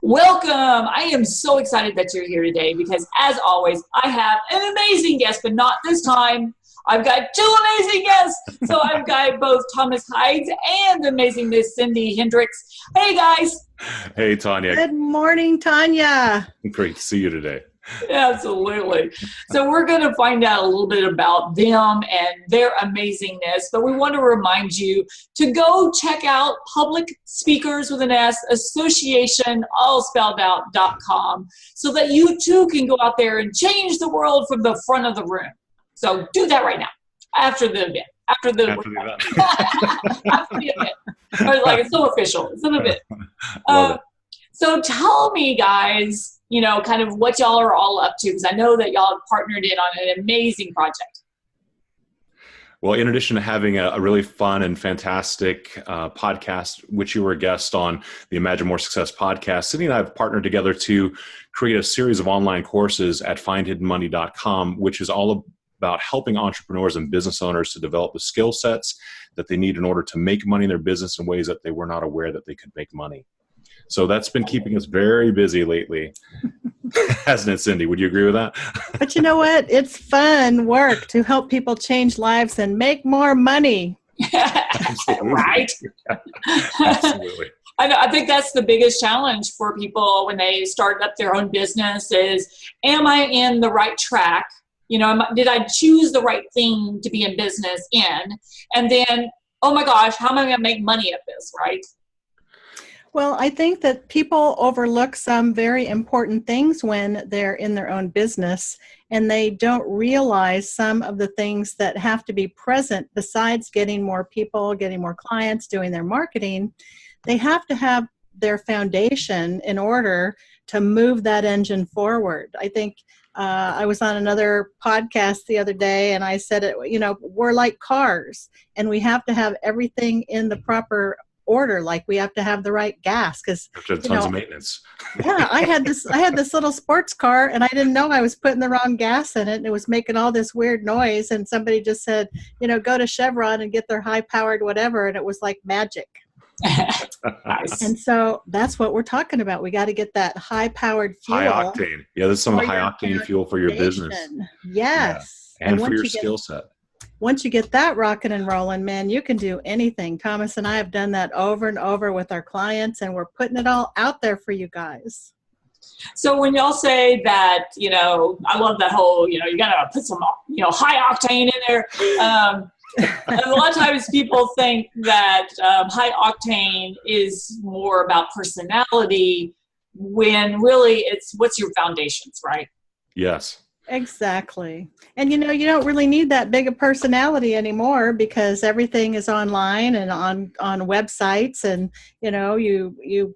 Welcome. I am so excited that you're here today because, as always, I have an amazing guest, but not this time. I've got two amazing guests. So I've got both Thomas Hydes and the amazing Miss Syndee Hendricks. Hey, guys. Hey, Tonya. Good morning, Tonya. Great to see you today. Absolutely. So we're going to find out a little bit about them and their amazingness, but we want to remind you to go check out Public Speakers with an S Association, all spelled out.com, so that you too can go out there and change the world from the front of the room. So do that right now, after the event. After the event. After the event. Like, it's so official. It's an event. So tell me, guys, you know, kind of what y'all are all up to, because I know that y'all have partnered in on an amazing project. Well, in addition to having a really fun and fantastic podcast, which you were a guest on, the Imagine More Success podcast, Syndee and I have partnered together to create a series of online courses at findhiddenmoney.com, which is all about helping entrepreneurs and business owners to develop the skill sets that they need in order to make money in their business in ways that they were not aware that they could make money. So that's been keeping us very busy lately, hasn't it, Syndee? Would you agree with that? But you know what? It's fun work to help people change lives and make more money. Right? Absolutely. I think that's the biggest challenge for people when they start up their own business is, am I in the right track? You know, did I choose the right thing to be in business in? And then, oh my gosh, how am I going to make money at this, right? Well, I think that people overlook some very important things when they're in their own business, and they don't realize some of the things that have to be present besides getting more people, getting more clients, doing their marketing. They have to have their foundation in order to move that engine forward. I think I was on another podcast the other day, and I said, we're like cars, and we have to have everything in the proper order. Like, we have to have the right gas because tons of maintenance. Yeah, I had this little sports car, and I didn't know I was putting the wrong gas in it, and it was making all this weird noise. And somebody just said, go to Chevron and get their high-powered whatever, and it was like magic. Nice. And so that's what we're talking about. We got to get that high-powered fuel. High octane. Yeah, this is some of the high octane fuel for your business. Yes. Yeah. And for your skill set. Once you get that rocking and rolling, man, you can do anything. Thomas and I have done that over and over with our clients, and we're putting it all out there for you guys. So when y'all say that, I love that whole, you got to put some, high octane in there. And a lot of times people think that high octane is more about personality when really it's what's your foundations, right? Yes. Exactly. And you don't really need that big a personality anymore because everything is online and on websites, and you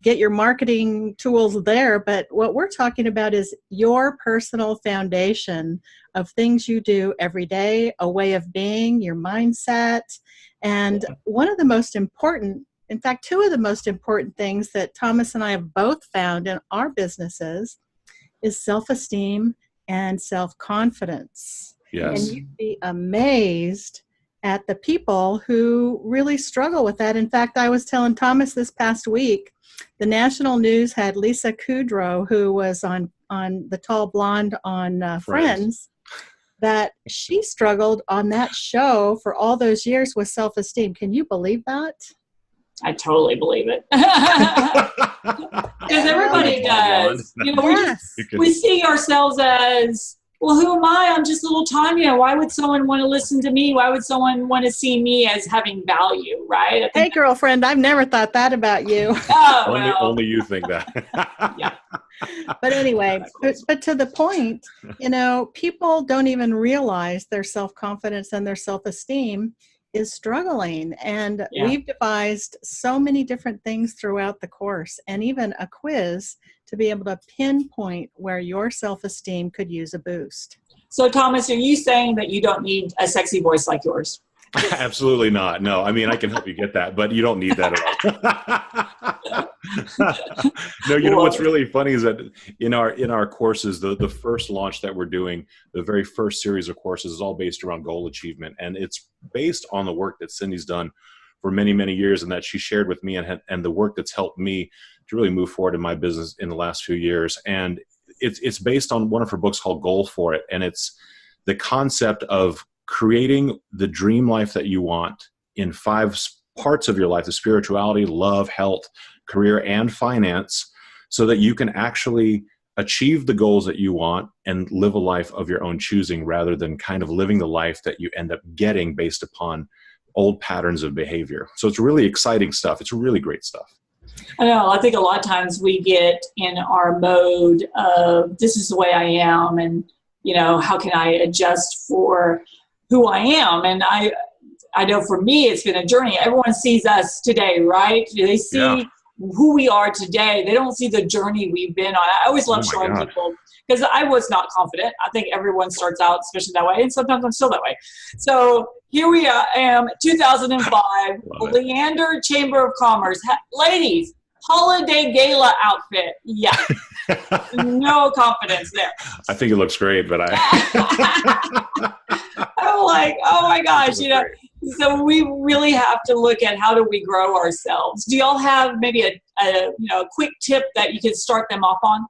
get your marketing tools there. But what we're talking about is your personal foundation of things you do every day, a way of being, your mindset. And one of the most important, in fact, two of the most important things that Thomas and I have both found in our businesses is self-esteem and self-confidence. Yes. And you'd be amazed at the people who really struggle with that. In fact, I was telling Thomas this past week, the national news had Lisa Kudrow, who was on the tall blonde on Friends, that she struggled on that show for all those years with self-esteem. Can you believe that? I totally believe it. Because everybody does. We see ourselves as, well, who am I? I'm just little Tonya. Why would someone want to listen to me? Why would someone want to see me as having value, right? Hey, girlfriend, I've never thought that about you. Oh, only you think that. Yeah. But anyway, but to the point, people don't even realize their self-confidence and their self-esteem is struggling. And we've devised so many different things throughout the course, and even a quiz to be able to pinpoint where your self-esteem could use a boost. So Thomas, are you saying that you don't need a sexy voice like yours? Absolutely not. No, I mean, I can help you get that, but you don't need that at all. No, you know what's really funny is that in our courses, the first launch that we're doing, the very first series of courses is all based around goal achievement. And it's based on the work that Syndee's done for many, many years and that she shared with me and the work that's helped me really move forward in my business in the last few years. And it's based on one of her books called Goal for It. And it's the concept of creating the dream life that you want in 5 parts of your life: the spirituality, love, health, career, and finance, so that you can actually achieve the goals that you want and live a life of your own choosing, rather than kind of living the life that you end up getting based upon old patterns of behavior. So it's really exciting stuff. It's really great stuff. I know. I think a lot of times we get in our mode of, this is the way I am, and, how can I adjust for who I am? And I know for me, it's been a journey. Everyone sees us today, right? They see who we are today. They don't see the journey we've been on. I always love showing people, because I was not confident. I think everyone starts out, especially that way, and sometimes I'm still that way. So here we am, 2005, Leander Chamber of Commerce. Ladies, holiday gala outfit. Yeah. No confidence there. I think it looks great, but I'm like, oh my gosh, so we really have to look at, how do we grow ourselves? Do y'all have maybe a quick tip that you could start them off on?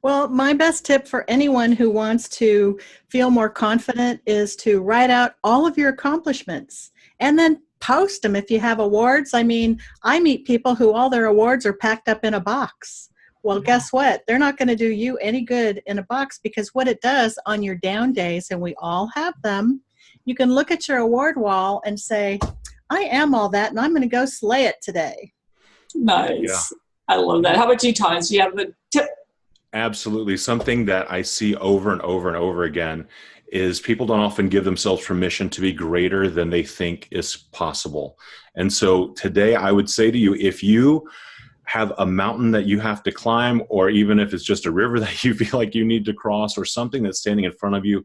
Well, my best tip for anyone who wants to feel more confident is to write out all of your accomplishments and then post them if you have awards. I mean, I meet people who all their awards are packed up in a box. Well, guess what? They're not going to do you any good in a box, because what it does on your down days, and we all have them, you can look at your award wall and say, I am all that, and I'm going to go slay it today. Nice. Yeah. I love that. How about you, Thomas? Do you have a tip? Absolutely. Something that I see over and over and over again is people don't often give themselves permission to be greater than they think is possible. And so today I would say to you, if you have a mountain that you have to climb, or even if it's just a river that you feel like you need to cross, or something that's standing in front of you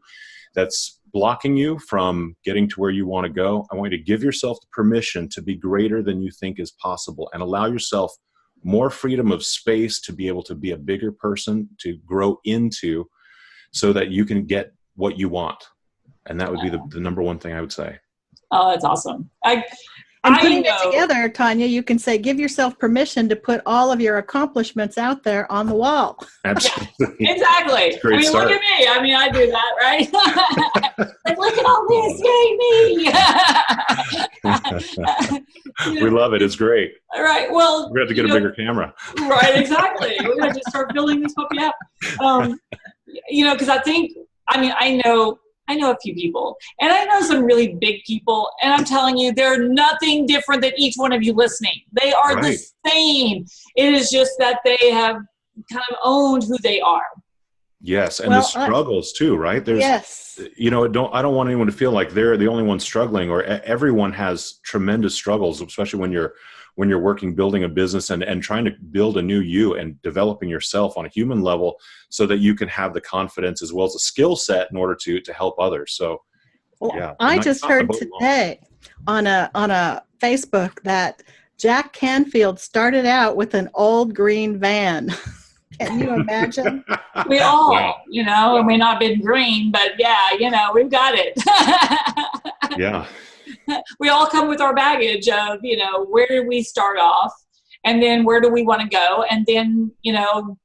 that's blocking you from getting to where you want to go, I want you to give yourself the permission to be greater than you think is possible, and allow yourself more freedom of space to be able to be a bigger person, to grow into, so that you can get what you want. And that would be the number one thing I would say. Oh, that's awesome. And putting it together, Tonya, you can say, give yourself permission to put all of your accomplishments out there on the wall. Absolutely. Yeah, exactly. I mean, start. Look at me. I mean, I do that, right? Like, look at all this. Yay, me. We love it. It's great. All right. Well, we have to get a bigger camera. Right. Exactly. We're going to just start building this puppy up. Because I know a few people, and I know some really big people, and I'm telling you, they're nothing different than each one of you listening. They are the same. It is just that they have kind of owned who they are. Yes, and the struggles too, right? Yes. I don't want anyone to feel like they're the only one struggling, or everyone has tremendous struggles, especially when you're working, building a business and trying to build a new you and developing yourself on a human level, so that you can have the confidence as well as a skill set in order to help others. So, I just heard today on a Facebook that Jack Canfield started out with an old green van. Can you imagine? We all, and we've not been green, but we've got it. Yeah. We all come with our baggage of, where did we start off, and then where do we want to go? And then, and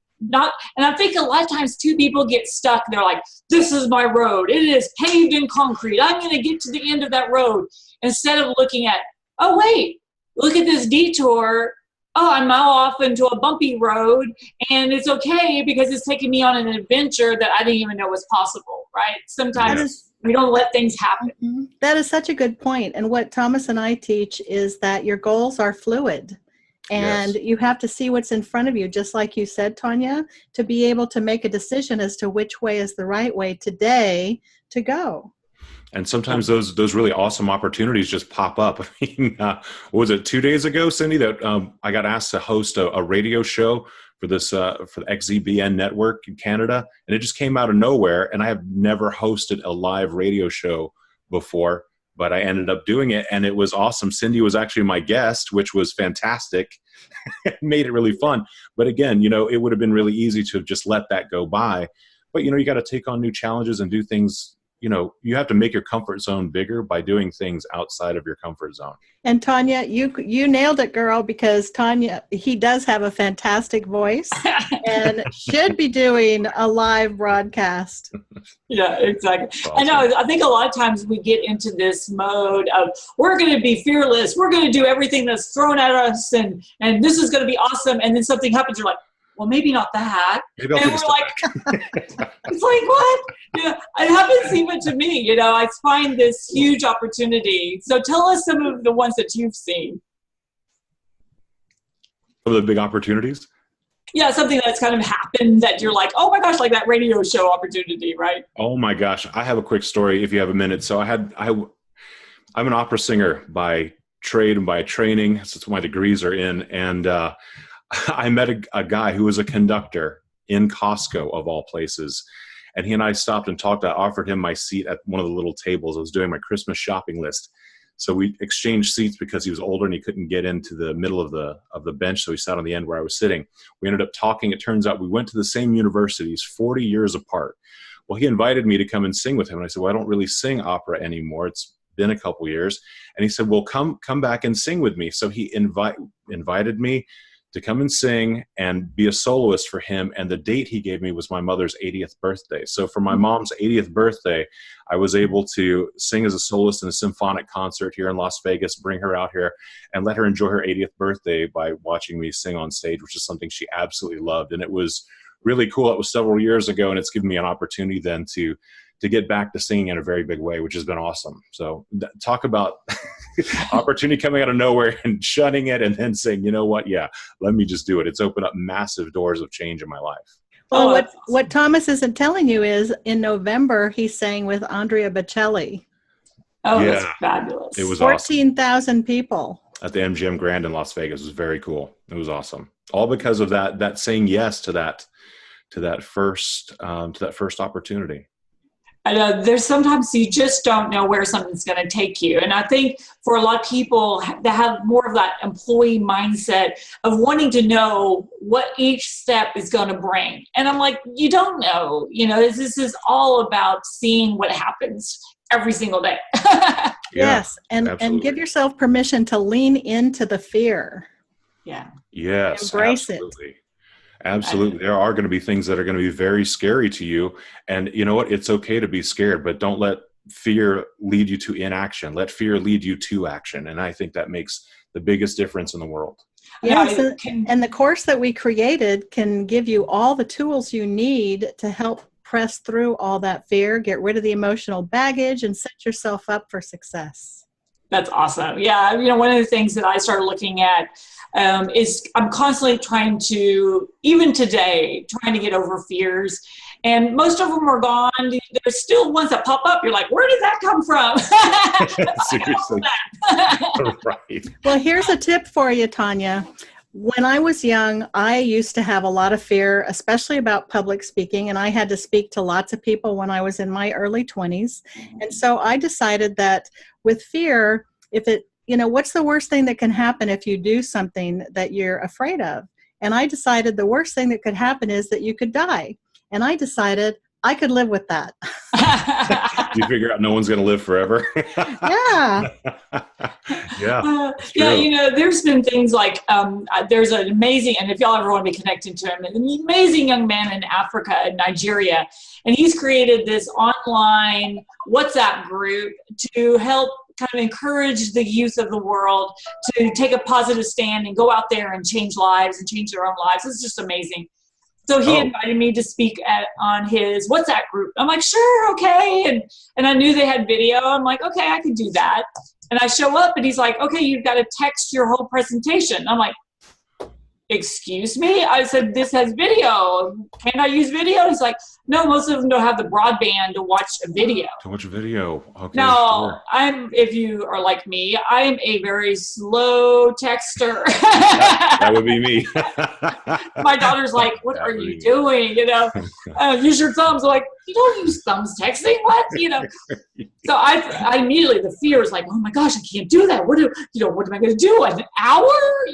I think a lot of times too, people get stuck. They're like, this is my road. It is paved in concrete. I'm going to get to the end of that road. Instead of looking at, oh, wait, look at this detour. Oh, I'm now off into a bumpy road, and it's okay because it's taking me on an adventure that I didn't even know was possible, right? Sometimes we don't let things happen. Mm-hmm. That is such a good point. And what Thomas and I teach is that your goals are fluid, and you have to see what's in front of you, just like you said, Tonya, to be able to make a decision as to which way is the right way today to go. And sometimes those really awesome opportunities just pop up. I mean, what was it, 2 days ago, Syndee, that I got asked to host a radio show for this for the XZBN network in Canada, and it just came out of nowhere. And I have never hosted a live radio show before, but I ended up doing it, and it was awesome. Syndee was actually my guest, which was fantastic. It made it really fun. But again, it would have been really easy to just let that go by. But you got to take on new challenges and do things you have to make your comfort zone bigger by doing things outside of your comfort zone. And Tonya, you nailed it, girl, because Tonya, he does have a fantastic voice and should be doing a live broadcast. Yeah, exactly. Awesome. I know. I think a lot of times we get into this mode of we're going to be fearless. We're going to do everything that's thrown at us, and this is going to be awesome. And then something happens. You're like, well, maybe not that. Maybe I'll and we're like, it's like, what? It happens even to me. I find this huge opportunity. So tell us some of the ones that you've seen. Some of the big opportunities? Yeah, something that's kind of happened that you're like, oh my gosh, like that radio show opportunity, right? Oh my gosh. I have a quick story if you have a minute. So I'm an opera singer by trade and by training. That's what my degrees are in. And I met a guy who was a conductor in Costco, of all places. And he and I stopped and talked. I offered him my seat at one of the little tables. I was doing my Christmas shopping list. So we exchanged seats because he was older and he couldn't get into the middle of the bench. So he sat on the end where I was sitting. We ended up talking. It turns out we went to the same universities 40 years apart. Well, he invited me to come and sing with him. And I said, well, I don't really sing opera anymore. It's been a couple years. And he said, well, come back and sing with me. So he invited me to come and sing and be a soloist for him. And the date he gave me was my mother's 80th birthday. So for my mom's 80th birthday, I was able to sing as a soloist in a symphonic concert here in Las Vegas, bring her out here and let her enjoy her 80th birthday by watching me sing on stage, which is something she absolutely loved. And it was really cool. It was several years ago, and it's given me an opportunity then to get back to singing in a very big way, which has been awesome. So talk about opportunity coming out of nowhere and shunning it and then saying, you know what? Yeah, let me just do it. It's opened up massive doors of change in my life. Well, what Thomas isn't telling you is in November, he sang with Andrea Bocelli. Oh, yeah. That's fabulous. It was 14,000 people. At the MGM Grand in Las Vegas. It was very cool. It was awesome. All because of that saying yes to that first opportunity. I know there's sometimes you just don't know where something's going to take you. And I think for a lot of people that have more of that employee mindset of wanting to know what each step is going to bring. And I'm like, you don't know, this is all about seeing what happens every single day. Yes. And give yourself permission to lean into the fear. Yeah. Yes. Embrace absolutely. it. Absolutely. There are going to be things that are going to be very scary to you. And you know what? It's okay to be scared, but don't let fear lead you to inaction. Let fear lead you to action. And I think that makes the biggest difference in the world. Yes. And the course that we created can give you all the tools you need to help press through all that fear, get rid of the emotional baggage, and set yourself up for success. That's awesome. Yeah. One of the things that I started looking at is I'm constantly trying to get over fears. And most of them are gone. There's still ones that pop up. You're like, where did that come from? Seriously. Right. Well, here's a tip for you, Tonya. When I was young, I used to have a lot of fear, especially about public speaking. And I had to speak to lots of people when I was in my early 20s. And so I decided that with fear, what's the worst thing that can happen if you do something that you're afraid of? And I decided the worst thing that could happen is that you could die. And I decided I could live with that. You figure out no one's going to live forever? Yeah. Yeah. There's been things like there's an amazing, and if y'all ever want to be connected to him, an amazing young man in Africa, in Nigeria. And he's created this online WhatsApp group to help kind of encourage the youth of the world to take a positive stand and go out there and change lives and change their own lives. It's just amazing. So he invited me to speak on his WhatsApp group. I'm like, sure, okay. And I knew they had video. I'm like, okay, I can do that. And I show up and he's like, okay, you've got to text your whole presentation. I'm like, excuse me? I said, this has video. Can I use video? He's like, no, most of them don't have the broadband to watch a video. To watch a video. Okay. Now, sure. If you are like me, I'm a very slow texter. That would be me. My daughter's like, what are you doing? Use your thumbs. I'm like, you don't use thumbs texting? What? So I immediately, the fear is like, oh my gosh, I can't do that. What am I going to do? An hour?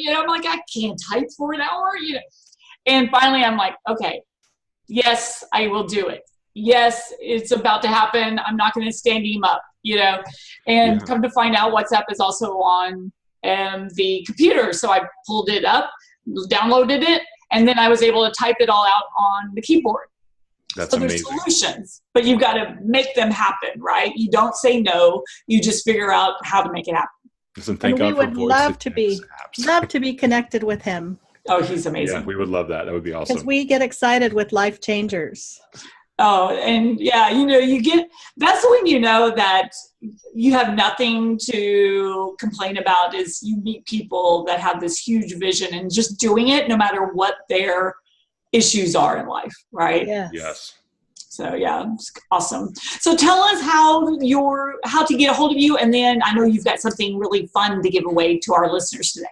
I'm like, I can't type for an hour. And finally I'm like, okay, yes, I will do it. yes, it's about to happen. I'm not going to stand him up, and come to find out WhatsApp is also on the computer. So I pulled it up, downloaded it, and then I was able to type it all out on the keyboard. That's so amazing. There's solutions, but you've got to make them happen, right? You don't say no. You just figure out how to make it happen. Listen, thank God we would for voice love to be apps. love to be connected with him. Oh, he's amazing. Yeah, we would love that. That would be awesome. Because we get excited with life changers. Oh, and that's when you know that you have nothing to complain about is you meet people that have this huge vision and just doing it no matter what their issues are in life, right? Yes. So it's awesome. So tell us how to get a hold of you, and then I know you've got something really fun to give away to our listeners today.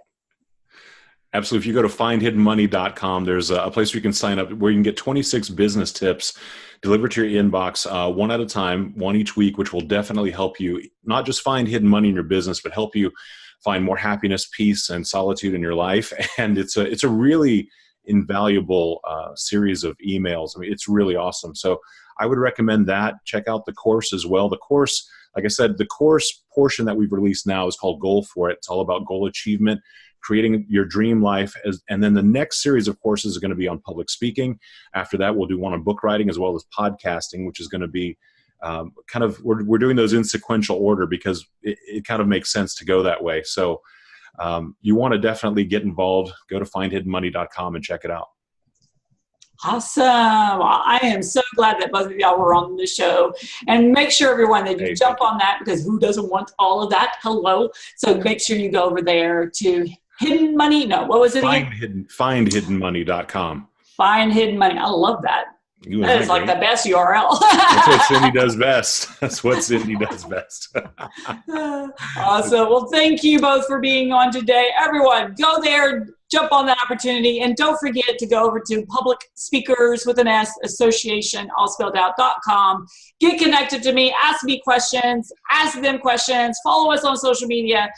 Absolutely. If you go to findhiddenmoney.com, there's a place where you can sign up where you can get 26 business tips delivered to your inbox one at a time, one each week, which will definitely help you not just find hidden money in your business, but help you find more happiness, peace, and solitude in your life. And it's a really invaluable series of emails. I mean, it's really awesome. So I would recommend that. Check out the course as well. The course, like I said, the course portion that we've released now is called Goal For It. It's all about goal achievement, creating your dream life. And then the next series of courses are going to be on public speaking. After that, we'll do one on book writing as well as podcasting, which is going to be we're doing those in sequential order because it kind of makes sense to go that way. So you want to definitely get involved. Go to findhiddenmoney.com and check it out. Awesome. Well, I am so glad that both of y'all were on the show. And make sure, everyone, that you jump on that, because who doesn't want all of that? Hello. So make sure you go over there to Hidden Money. No, what was it again? Findhiddenmoney.com. Find Hidden Money. I love that. That is like the best URL. That's what Syndee does best. That's what Syndee does best. Awesome. Well, thank you both for being on today. Everyone, go there, jump on that opportunity, and don't forget to go over to Public Speakers with an S Association, all spelled out.com. Get connected to me, ask me questions, ask them questions, follow us on social media,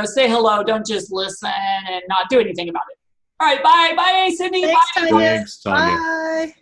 say hello, don't just listen and not do anything about it. All right, bye. Bye, Syndee. Thanks, bye. Tonya. Thanks, Tonya. Bye.